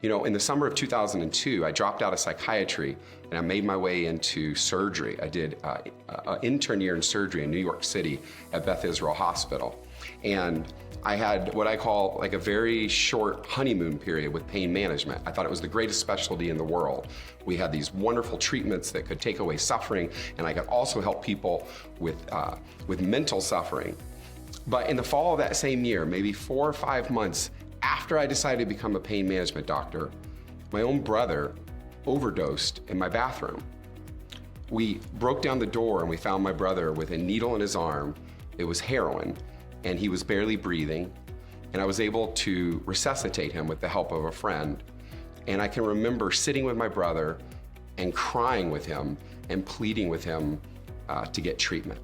You know, in the summer of 2002, I dropped out of psychiatry and I made my way into surgery. I did an intern year in surgery in New York City at Beth Israel Hospital. And I had what I call like a very short honeymoon period with pain management. I thought it was the greatest specialty in the world. We had these wonderful treatments that could take away suffering, and I could also help people with mental suffering. But in the fall of that same year, maybe 4 or 5 months after I decided to become a pain management doctor, my own brother overdosed in my bathroom. We broke down the door and we found my brother with a needle in his arm. It was heroin, and he was barely breathing. And I was able to resuscitate him with the help of a friend. And I can remember sitting with my brother and crying with him and pleading with him to get treatment.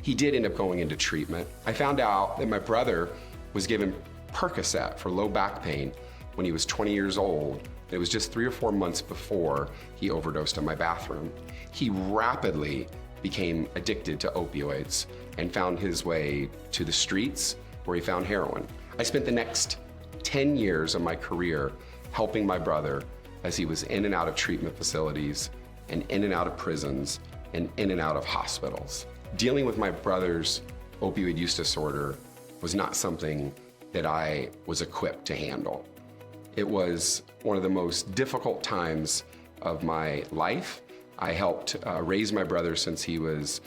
He did end up going into treatment. I found out that my brother was given Percocet for low back pain when he was 20 years old. It was just 3 or 4 months before he overdosed in my bathroom. He rapidly became addicted to opioids and found his way to the streets where he found heroin. I spent the next 10 years of my career helping my brother as he was in and out of treatment facilities and in and out of prisons and in and out of hospitals. Dealing with my brother's opioid use disorder was not something that I was equipped to handle. It was one of the most difficult times of my life. I helped raise my brother since he was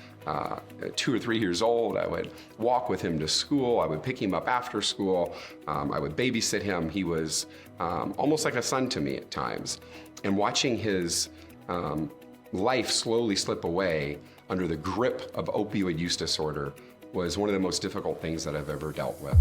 2 or 3 years old. I would walk with him to school. I would pick him up after school. I would babysit him. He was almost like a son to me at times. And watching his life slowly slip away under the grip of opioid use disorder was one of the most difficult things that I've ever dealt with.